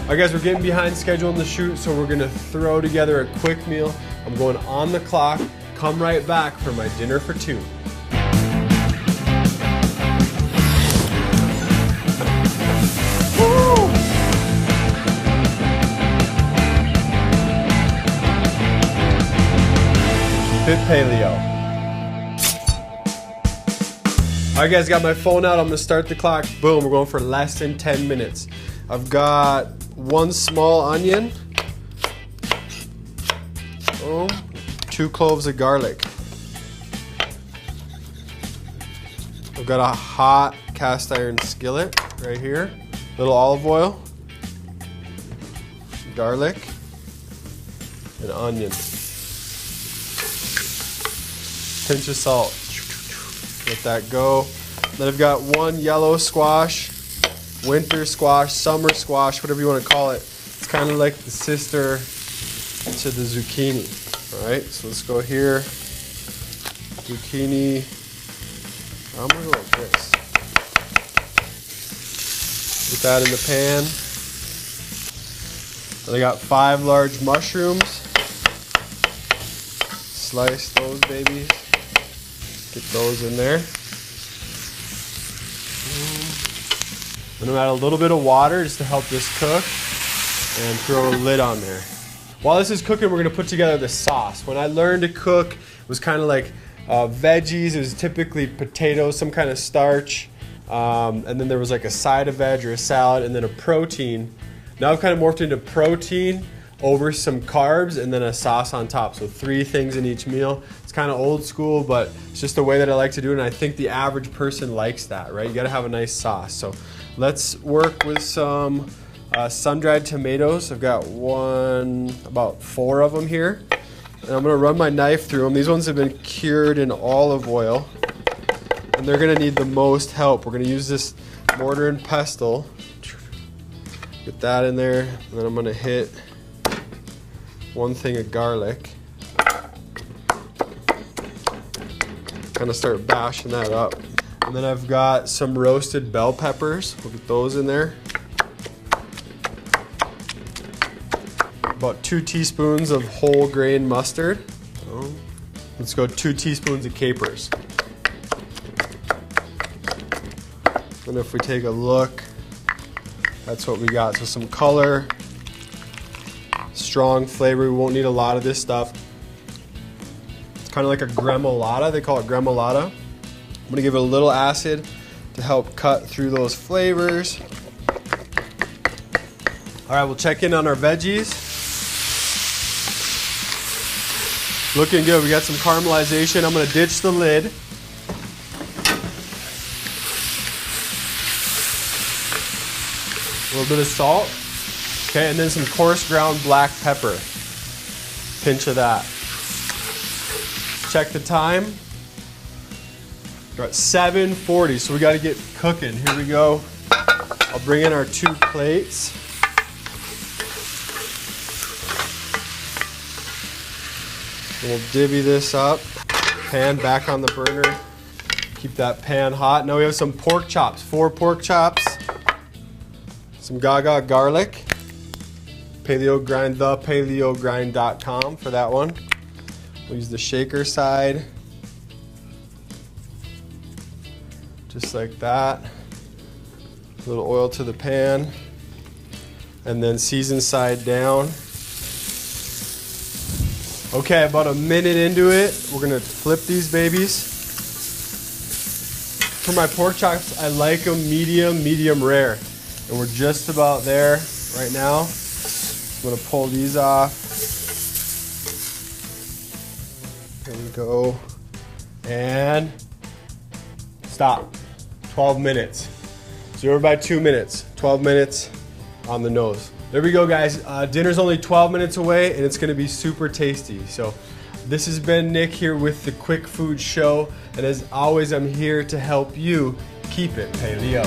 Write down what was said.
All right, guys, we're getting behind schedule in the shoot, so we're gonna throw together a quick meal. I'm going on the clock. Come right back for my dinner for two. Woo! Keep it paleo. All right, guys, got my phone out. I'm gonna start the clock. Boom, we're going for less than 10 minutes. I've got 1 small onion. Boom. 2 cloves of garlic. I've got a hot cast iron skillet right here. Little olive oil, garlic, and onion. Pinch of salt. Let that go. Then I've got 1 yellow squash, winter squash, summer squash, whatever you want to call it. It's kind of like the sister to the zucchini. All right, so let's go here. Zucchini. I'm gonna go like this. Put that in the pan. Then I got 5 large mushrooms. Slice those babies. Get those in there. I'm gonna add a little bit of water just to help this cook and throw a lid on there. While this is cooking, we're gonna put together the sauce. When I learned to cook, it was kind of like veggies. It was typically potatoes, some kind of starch, and then there was like a side of veg or a salad, and then a protein. Now I've kind of morphed into protein over some carbs and then a sauce on top. So 3 things in each meal. It's kind of old school, but it's just the way that I like to do it, and I think the average person likes that, right? You gotta have a nice sauce. So let's work with some sun-dried tomatoes. I've got about 4 of them here. And I'm gonna run my knife through them. These ones have been cured in olive oil, and they're gonna need the most help. We're gonna use this mortar and pestle. Get that in there, and then I'm gonna hit 1 thing of garlic. Kind of start bashing that up. And then I've got some roasted bell peppers. We'll get those in there. About 2 teaspoons of whole grain mustard. So let's go 2 teaspoons of capers. And if we take a look, that's what we got. So some color, strong flavor. We won't need a lot of this stuff. It's kind of like a gremolata. They call it gremolata. I'm gonna give it a little acid to help cut through those flavors. All right, we'll check in on our veggies. Looking good. We got some caramelization. I'm gonna ditch the lid. A little bit of salt. Okay, and then some coarse ground black pepper. Pinch of that. Check the time. We're at 7:40, so we got to get cooking. Here we go. I'll bring in our 2 plates. And we'll divvy this up. Pan back on the burner. Keep that pan hot. Now we have some pork chops. 4 pork chops. Some Gaga garlic. Paleo grind, thepaleogrind.com for that one. We'll use the shaker side. Just like that. A little oil to the pan. And then season side down. Okay, about a minute into it, we're gonna flip these babies. For my pork chops, I like them medium rare. And we're just about there right now. I'm gonna pull these off. There we go. And stop. 12 minutes. So we're about 2 minutes. 12 minutes on the nose. There we go, guys. Dinner's only 12 minutes away, and it's gonna be super tasty. So this has been Nick here with the Quick Food Show. And as always, I'm here to help you keep it paleo.